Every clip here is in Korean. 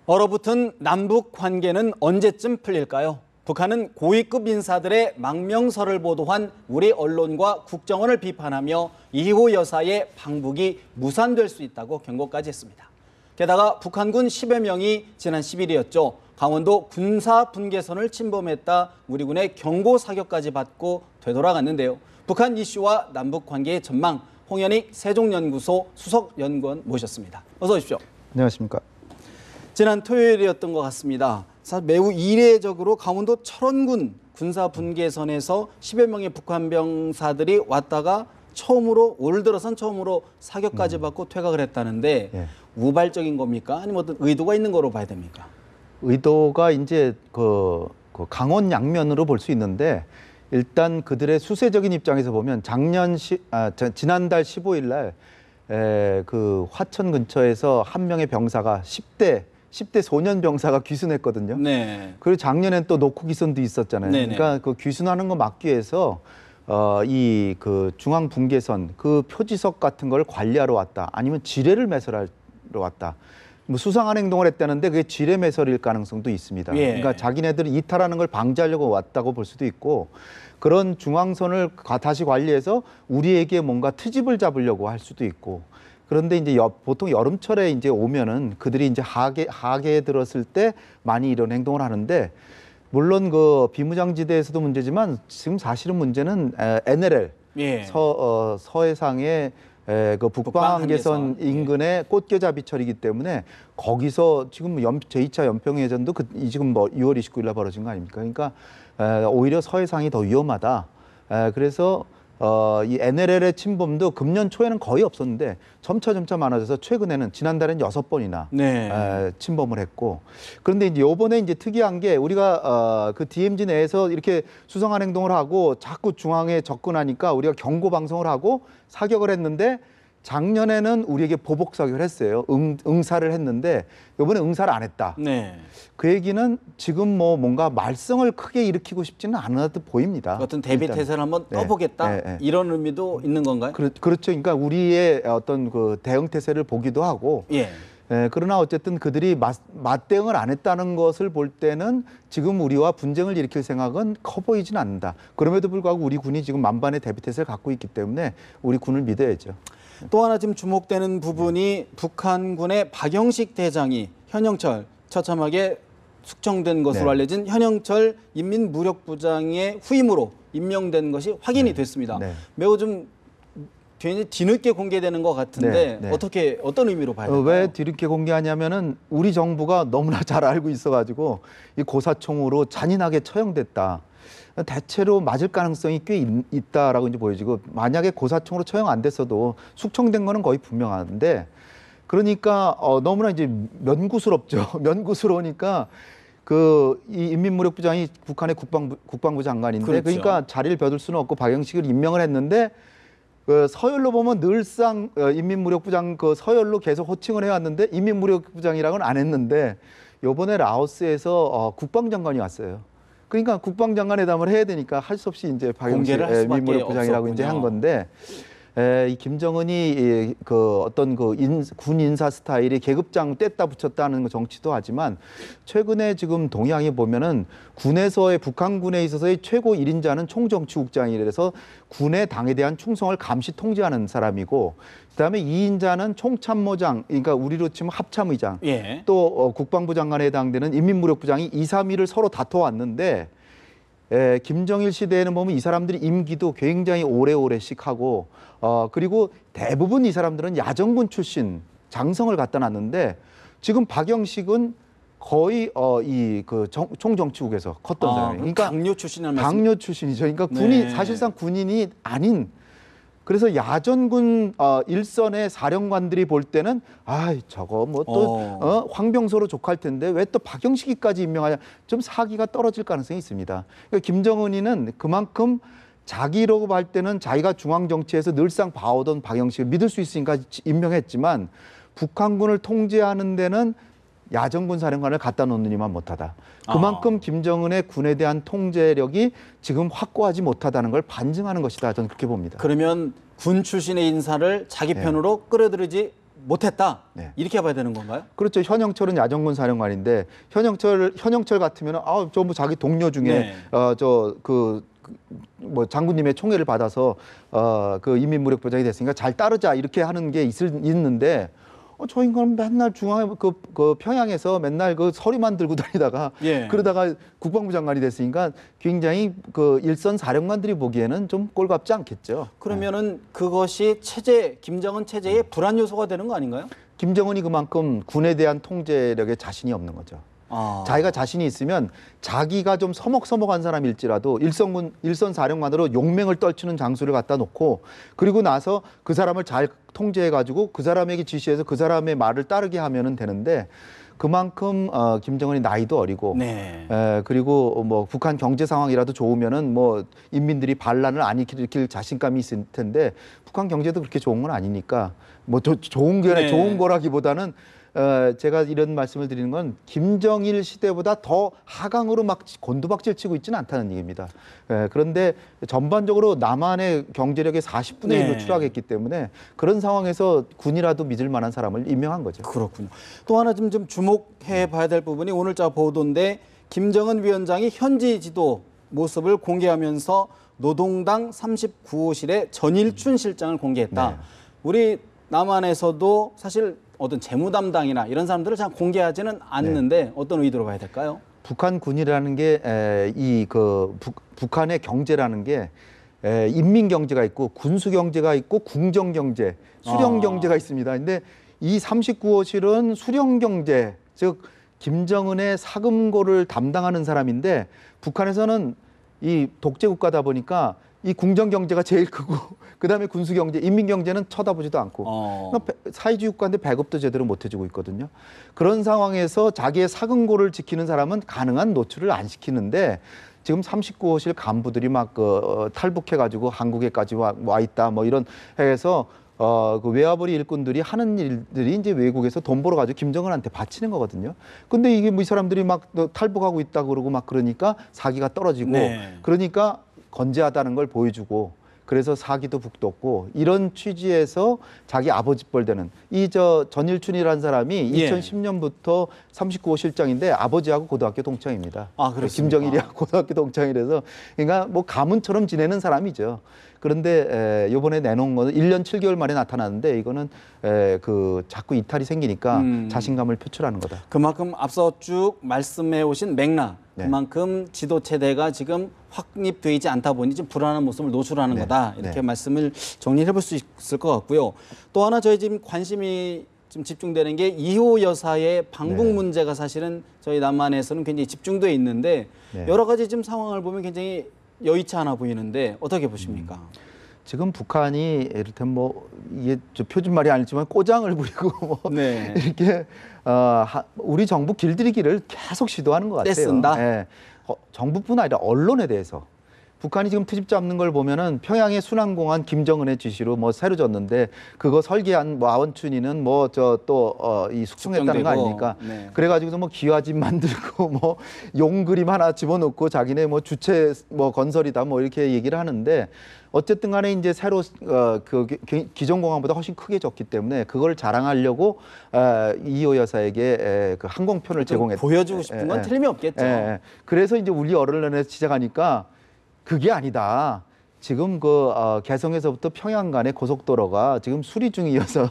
얼어붙은 남북 관계는 언제쯤 풀릴까요? 북한은 고위급 인사들의 망명설을 보도한 우리 언론과 국정원을 비판하며 이호 여사의 방북이 무산될 수 있다고 경고까지 했습니다. 게다가 북한군 10여 명이 지난 10일이었죠. 강원도 군사 분계선을 침범했다 우리 군의 경고 사격까지 받고 되돌아갔는데요. 북한 이슈와 남북 관계의 전망, 홍현익 세종연구소 수석연구원 모셨습니다. 어서 오십시오. 안녕하십니까. 지난 토요일이었던 것 같습니다. 매우 이례적으로 강원도 철원군 군사 분계선에서 10여 명의 북한 병사들이 왔다가 올 들어선 처음으로 사격까지 받고 퇴각을 했다는데 우발적인 겁니까? 아니면 어떤 의도가 있는 거로 봐야 됩니까? 의도가 이제 강원 양면으로 볼 수 있는데 일단 그들의 수세적인 입장에서 보면 지난달 15일 날 그 화천 근처에서 한 명의 병사가 10대 소년 병사가 귀순했거든요. 네. 그리고 작년엔 또 노크 귀순도 있었잖아요. 네네. 그러니까 그 귀순하는 거 막기 위해서 이 그 중앙 분계선 그 표지석 같은 걸 관리하러 왔다. 아니면 지뢰를 매설하러 왔다. 뭐 수상한 행동을 했다는데 그게 지뢰 매설일 가능성도 있습니다. 예. 그러니까 자기네들이 이탈하는 걸 방지하려고 왔다고 볼 수도 있고 그런 중앙선을 다시 관리해서 우리에게 뭔가 트집을 잡으려고 할 수도 있고 그런데 이제 보통 여름철에 이제 오면은 그들이 이제 하계에 들었을 때 많이 이런 행동을 하는데 물론 그 비무장지대에서도 문제지만 지금 사실은 문제는 NLL 서해상의 그 북방한계선 인근의 꽃게잡이철이기 때문에 거기서 지금 제2차 연평해전도 지금 뭐 6월 29일 날 벌어진 거 아닙니까? 그러니까 오히려 서해상이 더 위험하다. 그래서 이 NLL의 침범도 금년 초에는 거의 없었는데 점차 많아져서 최근에는 지난달엔 6번이나 침범을 했고 그런데 이제 요번에 이제 특이한 게 우리가 그 DMZ 내에서 이렇게 수상한 행동을 하고 자꾸 중앙에 접근하니까 우리가 경고 방송을 하고 사격을 했는데 작년에는 우리에게 보복 사격을 했어요. 응사를 했는데 이번에 응사를 안 했다. 네. 그 얘기는 지금 뭔가 말썽을 크게 일으키고 싶지는 않은 듯 보입니다. 어떤 대비 태세를 한번 떠보겠다 이런 의미도 있는 건가요? 그렇죠. 그러니까 우리의 어떤 그 대응 태세를 보기도 하고. 그러나 어쨌든 그들이 맞대응을 안 했다는 것을 볼 때는 지금 우리와 분쟁을 일으킬 생각은 커 보이지는 않는다. 그럼에도 불구하고 우리 군이 지금 만반의 대비 태세를 갖고 있기 때문에 우리 군을 믿어야죠. 또 하나 지금 주목되는 부분이 북한군의 박영식 대장이 현영철 처참하게 숙청된 것으로 알려진 현영철 인민무력부장의 후임으로 임명된 것이 확인이 됐습니다. 매우 좀 뒤늦게 공개되는 것 같은데 어떤 의미로 봐야 될까요? 왜 뒤늦게 공개하냐면은 우리 정부가 너무나 잘 알고 있어가지고 이 고사총으로 잔인하게 처형됐다. 대체로 맞을 가능성이 꽤 있다라고 이제 보여지고 만약에 고사총으로 처형 안 됐어도 숙청된 거는 거의 분명한데 그러니까 너무나 이제 면구스럽죠. 면구스러우니까 이 인민무력부장이 북한의 국방부 장관인데 그렇죠. 그러니까 자리를 벼둘 수는 없고 박영식을 임명을 했는데 그 서열로 보면 늘상 인민무력부장 그 서열로 계속 호칭을 해왔는데 인민무력부장이라고는 안 했는데 이번에 라오스에서 국방장관이 왔어요. 그러니까 국방장관 회담을 해야 되니까 할 수 없이 이제 박영식 인민무력부장이라고 이제 한 건데 이 김정은이 어떤 군 인사 스타일이 계급장 뗐다 붙였다는 정치도 하지만 최근에 지금 동향에 보면은 군에서의 북한군에 있어서의 최고 1인자는 총정치국장이라서 군의 당에 대한 충성을 감시 통제하는 사람이고 그다음에 2인자는 총참모장, 그러니까 우리로 치면 합참의장, 또 국방부 장관에 해당되는 인민무력부장이 2, 3위를 서로 다퉈왔는데 김정일 시대에는 보면 이 사람들이 임기도 굉장히 오래씩 하고 그리고 대부분 이 사람들은 야전군 출신 장성을 갖다 놨는데 지금 박영식은 거의 총정치국에서 컸던 사람이에요. 그러니까 당뇨 출신이라는 당뇨 출신이죠. 그러니까 사실상 군인이 아닌 그래서 야전군 일선의 사령관들이 볼 때는 저거 뭐 또 황병소로 족할 텐데 왜 또 박영식이까지 임명하냐 좀 사기가 떨어질 가능성이 있습니다. 그러니까 김정은이는 그만큼 자기라고 할 때는 자기가 중앙 정치에서 늘상 봐오던 박영식을 믿을 수 있으니까 임명했지만 북한군을 통제하는 데는 야전군 사령관을 갖다 놓느니만 못하다. 그만큼 김정은의 군에 대한 통제력이 지금 확고하지 못하다는 걸 반증하는 것이다. 저는 그렇게 봅니다. 그러면 군 출신의 인사를 자기 편으로 끌어들이지 못했다. 네. 이렇게 봐야 되는 건가요? 그렇죠. 현영철은 야전군 사령관인데 현영철 같으면은 전부 자기 동료 중에 네. 뭐 장군님의 총애를 받아서 그 인민무력부장이 됐으니까 잘 따르자 이렇게 하는 게 있는데 저 인간은 맨날 중앙 그 평양에서 맨날 그 서류만 들고 다니다가 예. 그러다가 국방부 장관이 됐으니까 굉장히 그 일선 사령관들이 보기에는 좀 꼴같지 않겠죠. 그러면은 그것이 김정은 체제의 불안 요소가 되는 거 아닌가요? 김정은이 그만큼 군에 대한 통제력에 자신이 없는 거죠. 자기가 자신이 있으면 자기가 좀 서먹서먹한 사람일지라도 일선 사령관으로 용맹을 떨치는 장수를 갖다 놓고 그리고 나서 그 사람을 잘 통제해가지고 그 사람에게 지시해서 그 사람의 말을 따르게 하면은 되는데 그만큼 김정은이 나이도 어리고 네. 그리고 뭐 북한 경제 상황이라도 좋으면은 뭐 인민들이 반란을 안 일으킬 자신감이 있을 텐데 북한 경제도 그렇게 좋은 건 아니니까 뭐 좋은 게 네. 좋은 거라기보다는 제가 이런 말씀을 드리는 건 김정일 시대보다 더 하강으로 막 곤두박질 치고 있지는 않다는 얘기입니다. 그런데 전반적으로 남한의 경제력의 40분의 1로 네. 추락했기 때문에 그런 상황에서 군이라도 믿을 만한 사람을 임명한 거죠. 그렇군요. 또 하나 좀 주목해 봐야 될 부분이 오늘자 보도인데 김정은 위원장이 현지 지도 모습을 공개하면서 노동당 39호실의 전일춘 실장을 공개했다. 네. 우리 남한에서도 사실 어떤 재무 담당이나 이런 사람들을 잘 공개하지는 않는데 어떤 의도로 봐야 될까요? 북한 군이라는 게 북한의 경제라는 게 인민 경제가 있고 군수 경제가 있고 궁정 경제, 수령 경제가 있습니다. 근데 이 39호실은 수령 경제, 즉 김정은의 사금고를 담당하는 사람인데 북한에서는 이 독재 국가다 보니까 이 궁정 경제가 제일 크고 그다음에 군수 경제, 인민 경제는 쳐다보지도 않고 그러니까 사회주의 국가인데 배급도 제대로 못 해주고 있거든요. 그런 상황에서 자기의 사금고를 지키는 사람은 가능한 노출을 안 시키는데 지금 39호실 간부들이 막 탈북해가지고 한국에까지 와 있다 뭐 이런 해서 그 외화벌이 일꾼들이 하는 일들이 이제 외국에서 돈 벌어가지고 김정은한테 바치는 거거든요. 근데 이게 뭐 이 사람들이 막 탈북하고 있다 그러고 막 그러니까 사기가 떨어지고 네. 그러니까 건재하다는 걸 보여주고 그래서 사기도 북돋고 이런 취지에서 자기 아버지 뻘 되는 전일춘이라는 사람이 예. 2010년부터 39호 실장인데 아버지하고 고등학교 동창입니다. 아, 그렇습니까? 김정일이하고 고등학교 동창이라서 그러니까 뭐 가문처럼 지내는 사람이죠. 그런데 이번에 내놓은 거는 1년 7개월 만에 나타났는데 이거는 자꾸 이탈이 생기니까 자신감을 표출하는 거다. 그만큼 앞서 쭉 말씀해 오신 맥락, 네. 그만큼 지도 체대가 지금 확립되지 않다 보니 좀 불안한 모습을 노출하는 네. 거다. 이렇게 네. 말씀을 정리해 볼 수 있을 것 같고요. 또 하나 저희 지금 관심이 좀 집중되는 게 이호 여사의 방북 네. 문제가 사실은 저희 남한에서는 굉장히 집중돼 있는데 네. 여러 가지 지금 상황을 보면 굉장히 여의치 않아 보이는데 어떻게 보십니까? 지금 북한이 이를테면 뭐 이게 표준말이 아니지만 꼬장을 부리고 뭐 네. 이렇게 우리 정부 길들이기를 계속 시도하는 것 같아요. 떼쓴다? 예. 정부뿐 아니라 언론에 대해서 북한이 지금 트집 잡는 걸 보면은 평양의 순환공항 김정은의 지시로 뭐 새로 졌는데 그거 설계한 뭐 아원춘이는 뭐 이 숙성했다는 거 아닙니까? 네. 그래가지고서 뭐 기와집 만들고 뭐 용 그림 하나 집어넣고 자기네 뭐 주체 뭐 건설이다 뭐 이렇게 얘기를 하는데 어쨌든 간에 이제 새로 기존 공항보다 훨씬 크게 졌기 때문에 그걸 자랑하려고 이호 여사에게 그 항공편을 제공했다. 보여주고 싶은 건 틀림이 없겠죠. 그래서 이제 우리 언론에 시작하니까 그게 아니다. 지금 개성에서부터 평양 간의 고속도로가 지금 수리 중이어서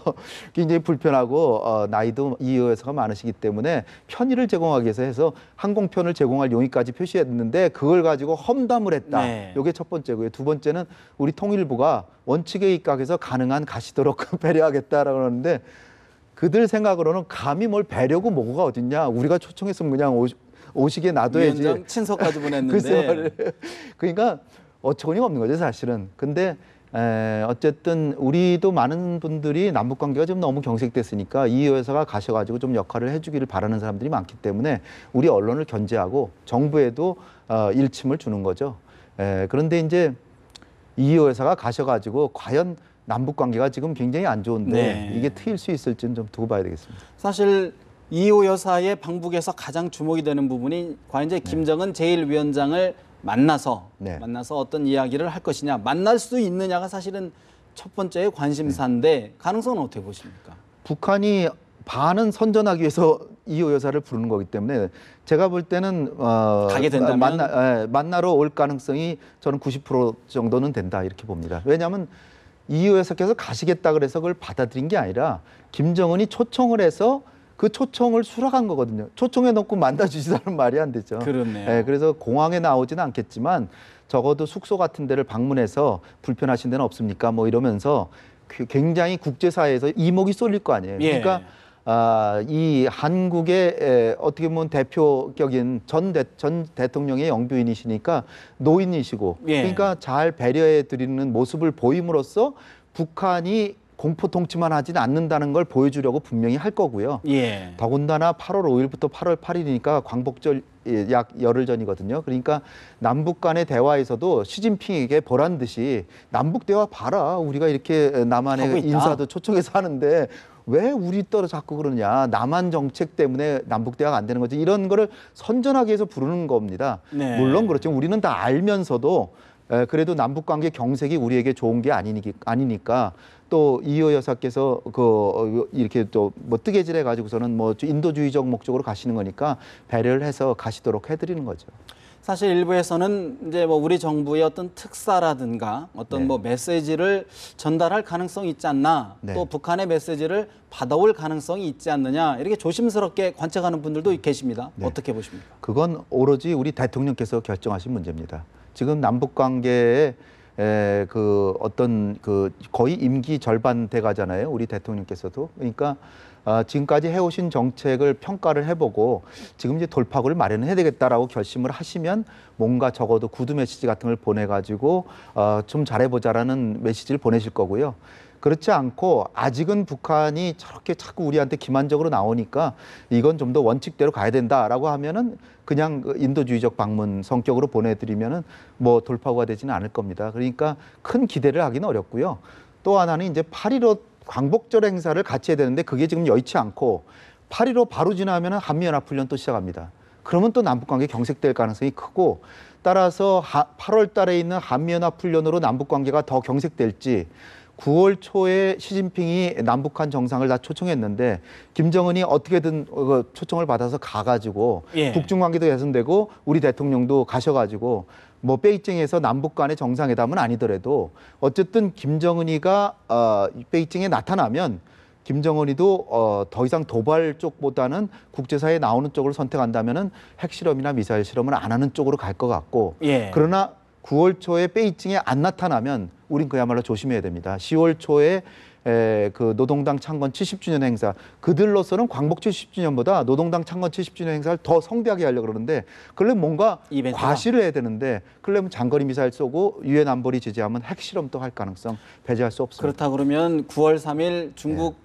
굉장히 불편하고 나이도 이호 여사가 많으시기 때문에 편의를 제공하기 위해서 해서 항공편을 제공할 용의까지 표시했는데 그걸 가지고 험담을 했다. 네. 이게 첫 번째고요. 두 번째는 우리 통일부가 원칙에 입각해서 가능한 가시도록 배려하겠다라고 하는데 그들 생각으로는 감히 뭘 배려고 뭐가 어딨냐. 우리가 초청했으면 그냥 오시게 놔둬야지. 위원장 친서까지 글쎄 보냈는데 말이에요. 그러니까 어처구니가 없는 거죠, 사실은. 근데 어쨌든 우리도 많은 분들이 남북 관계가 좀 너무 경색됐으니까 이 여사가 가셔가지고 좀 역할을 해주기를 바라는 사람들이 많기 때문에 우리 언론을 견제하고 정부에도 일침을 주는 거죠. 그런데 이제 이 여사가 가셔가지고 과연 남북 관계가 지금 굉장히 안 좋은데 네. 이게 트일 수 있을지는 좀 두고 봐야 되겠습니다. 사실 이호 여사의 방북에서 가장 주목이 되는 부분이 과연 이제 김정은 제1위원장을 만나서 어떤 이야기를 할 것이냐, 만날 수 있느냐가 사실은 첫 번째 관심사인데 가능성은 어떻게 보십니까? 북한이 반은 선전하기 위해서 이호 여사를 부르는 거기 때문에 제가 볼 때는 가게 된다면 만나러 올 가능성이 저는 90% 정도는 된다 이렇게 봅니다. 왜냐하면 이호 여사께서 가시겠다 그래서 그걸 받아들인 게 아니라 김정은이 초청을 해서 그 초청을 수락한 거거든요. 초청해 놓고 만나주시다는 말이 안 되죠. 그렇네요. 그래서 공항에 나오지는 않겠지만 적어도 숙소 같은 데를 방문해서 불편하신 데는 없습니까? 뭐 이러면서 굉장히 국제사회에서 이목이 쏠릴 거 아니에요. 예. 그러니까 이 한국의 어떻게 보면 대표격인 전 대통령의 영부인이시니까 노인이시고 예. 그러니까 잘 배려해 드리는 모습을 보임으로써 북한이 공포 통치만 하지는 않는다는 걸 보여주려고 분명히 할 거고요. 예. 더군다나 8월 5일부터 8월 8일이니까 광복절 약 열흘 전이거든요. 그러니까 남북 간의 대화에서도 시진핑에게 보란 듯이 남북 대화 봐라. 우리가 이렇게 하고 남한의 있다. 인사도 초청해서 하는데 왜 우리 떨어 자꾸 그러냐. 남한 정책 때문에 남북 대화가 안 되는 거지. 이런 거를 선전하기 위해서 부르는 겁니다. 네. 물론 그렇죠. 우리는 다 알면서도 그래도 남북 관계 경색이 우리에게 좋은 게 아니니까 또 이호 여사께서 이렇게 또 뭐 뜨개질해 가지고서는 뭐 인도주의적 목적으로 가시는 거니까 배려를 해서 가시도록 해드리는 거죠. 사실 일부에서는 이제 뭐 우리 정부의 어떤 특사라든가 어떤 네. 뭐 메시지를 전달할 가능성이 있지 않나, 네. 또 북한의 메시지를 받아올 가능성이 있지 않느냐 이렇게 조심스럽게 관측하는 분들도 계십니다. 네. 어떻게 보십니까? 그건 오로지 우리 대통령께서 결정하신 문제입니다. 지금 남북 관계에 그 어떤 그 거의 임기 절반 돼 가잖아요. 우리 대통령께서도. 그러니까 지금까지 해오신 정책을 평가를 해보고 지금 이제 돌파구를 마련해야 되겠다라고 결심을 하시면 뭔가 적어도 구두 메시지 같은 걸 보내가지고 좀 잘해보자라는 메시지를 보내실 거고요. 그렇지 않고 아직은 북한이 저렇게 자꾸 우리한테 기만적으로 나오니까 이건 좀 더 원칙대로 가야 된다라고 하면은 그냥 인도주의적 방문 성격으로 보내드리면은 뭐 돌파구가 되지는 않을 겁니다. 그러니까 큰 기대를 하기는 어렵고요. 또 하나는 이제 8.15 광복절 행사를 같이 해야 되는데 그게 지금 여의치 않고 8.15 바로 지나면은 한미연합훈련 또 시작합니다. 그러면 또 남북관계 경색될 가능성이 크고 따라서 8월 달에 있는 한미연합훈련으로 남북관계가 더 경색될지 9월 초에 시진핑이 남북한 정상을 다 초청했는데 김정은이 어떻게든 초청을 받아서 가가지고 예. 북중 관계도 개선되고 우리 대통령도 가셔가지고 뭐 베이징에서 남북 간의 정상회담은 아니더라도 어쨌든 김정은이가 베이징에 나타나면 김정은이도 더 이상 도발 쪽보다는 국제사회에 나오는 쪽을 선택한다면은 핵실험이나 미사일 실험을 안 하는 쪽으로 갈 것 같고 예. 그러나 9월 초에 베이징에 안 나타나면 우린 그야말로 조심해야 됩니다. 10월 초에 그 노동당 창건 70주년 행사 그들로서는 광복 70주년보다 노동당 창건 70주년 행사를 더 성대하게 하려고 그러는데 그러려면 뭔가 이벤트가. 과시를 해야 되는데 그러려면 장거리 미사일 쏘고 유엔 안보리 제재하면 핵실험도 할 가능성 배제할 수 없습니다. 그렇다 그러면 9월 3일 중국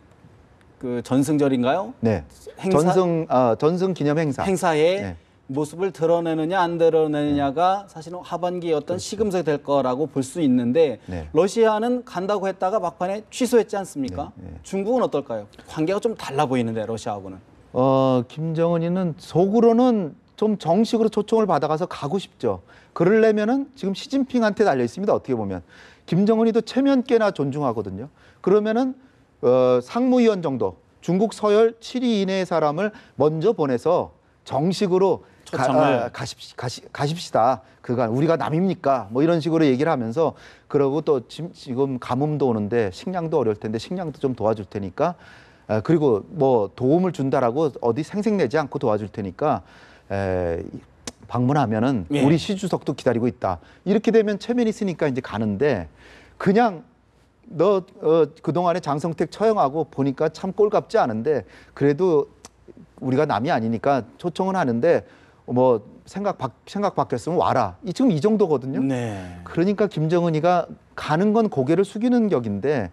그 전승절인가요? 네. 행사? 전승 기념 행사에 네. 모습을 드러내느냐 안 드러내느냐가 사실은 하반기에 어떤 시금석이 될 거라고 볼 수 있는데 네. 러시아는 간다고 했다가 막판에 취소했지 않습니까? 네, 네. 중국은 어떨까요? 관계가 좀 달라 보이는데 러시아하고는. 김정은이는 속으로는 좀 정식으로 초청을 받아가서 가고 싶죠. 그러려면은 지금 시진핑한테 달려 있습니다. 어떻게 보면 김정은이도 체면께나 존중하거든요. 그러면은 상무위원 정도 중국 서열 7위 이내의 사람을 먼저 보내서 정식으로 초청을. 가십시다. 그가 우리가 남입니까? 뭐 이런 식으로 얘기를 하면서 그러고 또 지금 가뭄도 오는데 식량도 어려울 텐데 식량도 좀 도와줄 테니까 그리고 뭐 도움을 준다라고 어디 생색내지 않고 도와줄 테니까 방문하면은 예. 우리 시 주석도 기다리고 있다. 이렇게 되면 체면이 있으니까 이제 가는데 그냥 너 그동안에 장성택 처형하고 보니까 참 꼴값지 않은데 그래도 우리가 남이 아니니까 초청은 하는데 뭐 생각 바뀌었으면 와라. 지금 이 정도거든요. 네. 그러니까 김정은이가 가는 건 고개를 숙이는 격인데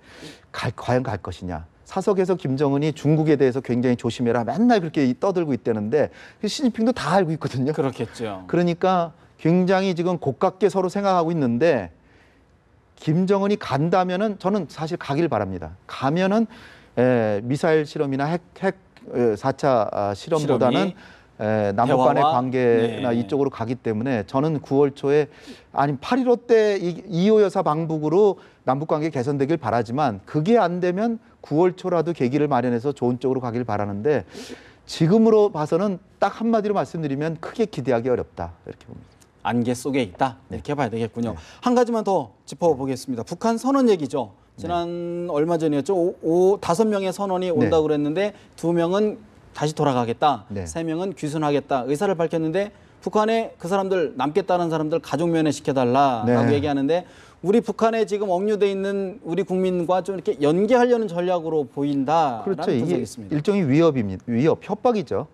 과연 갈 것이냐. 사석에서 김정은이 중국에 대해서 굉장히 조심해라. 맨날 그렇게 떠들고 있다는데 시진핑도 다 알고 있거든요. 그렇겠죠. 그러니까 굉장히 지금 고깝게 서로 생각하고 있는데 김정은이 간다면은 저는 사실 가길 바랍니다. 가면은 미사일 실험이나 핵 4차 실험보다는 남북 간의 대화와, 관계나 네. 이쪽으로 가기 때문에 저는 9월 초에 아니 8.15 때 이호 여사 방북으로 남북 관계 개선되길 바라지만 그게 안 되면 9월 초라도 계기를 마련해서 좋은 쪽으로 가길 바라는데 지금으로 봐서는 딱 한마디로 말씀드리면 크게 기대하기 어렵다 이렇게 봅니다. 안개 속에 있다 이렇게 봐야 되겠군요. 네. 한 가지만 더 짚어보겠습니다. 북한 선언 얘기죠. 지난 얼마 전이었죠. 5명의 선언이 온다고 그랬는데 2명은 다시 돌아가겠다. 네. 3명은 귀순하겠다. 의사를 밝혔는데 북한에 그 사람들 남겠다는 사람들 가족 면회시켜달라라고 네. 얘기하는데 우리 북한에 지금 억류돼 있는 우리 국민과 좀 이렇게 연계하려는 전략으로 보인다라는 그렇죠. 이게 분석이 있습니다. 일종의 위협입니다. 위협, 협박이죠.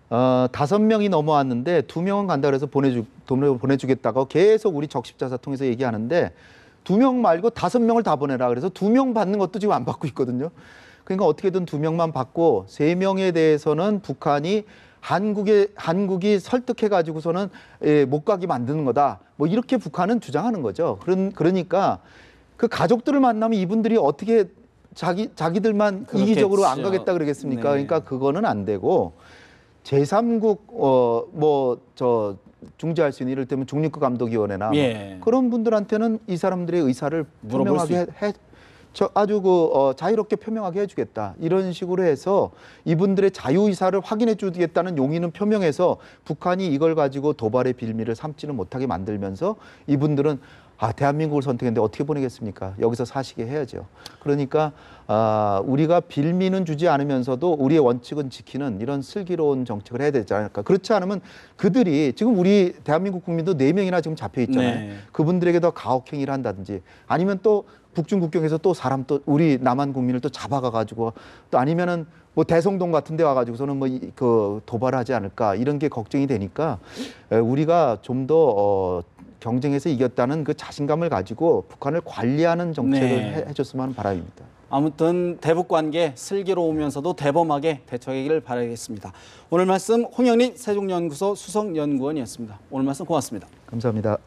5명이 넘어왔는데 2명은 간다 그래서 보내주겠다고 계속 우리 적십자사 통해서 얘기하는데 2명 말고 5명을 다 보내라 그래서 2명 받는 것도 지금 안 받고 있거든요. 그러니까 어떻게든 2명만 받고 3명에 대해서는 북한이 한국이 설득해 가지고서는 못 가게 만드는 거다. 뭐 이렇게 북한은 주장하는 거죠. 그러니까 그 가족들을 만나면 이분들이 어떻게 자기들만 그렇겠죠. 이기적으로 안 가겠다 그러겠습니까? 네. 그러니까 그거는 안 되고 제3국 중재할 수 있는 이를테면 중립국 감독위원회나 예. 그런 분들한테는 이 사람들의 의사를 물어볼 수 표명하게 아주 자유롭게 표명하게 해주겠다 이런 식으로 해서 이분들의 자유 의사를 확인해 주겠다는 용의는 표명해서 북한이 이걸 가지고 도발의 빌미를 삼지는 못하게 만들면서 이분들은 대한민국을 선택했는데 어떻게 보내겠습니까? 여기서 사시게 해야죠. 그러니까 우리가 빌미는 주지 않으면서도 우리의 원칙은 지키는 이런 슬기로운 정책을 해야 되지 않을까. 그렇지 않으면 그들이 지금 우리 대한민국 국민도 4명이나 지금 잡혀 있잖아요. 네. 그분들에게 더 가혹행위를 한다든지 아니면 또 북중 국경에서 또 사람 또 우리 남한 국민을 또 잡아가 가지고 또 아니면은 뭐 대성동 같은 데 와가지고서는 그 도발을 하지 않을까 이런 게 걱정이 되니까 우리가 좀 더 경쟁에서 이겼다는 그 자신감을 가지고 북한을 관리하는 정책을 네. 해줬으면 하는 바람입니다. 아무튼 대북 관계 슬기로우면서도 대범하게 대처하기를 바라겠습니다. 오늘 말씀 홍영리 세종연구소 수석연구원이었습니다. 오늘 말씀 고맙습니다. 감사합니다.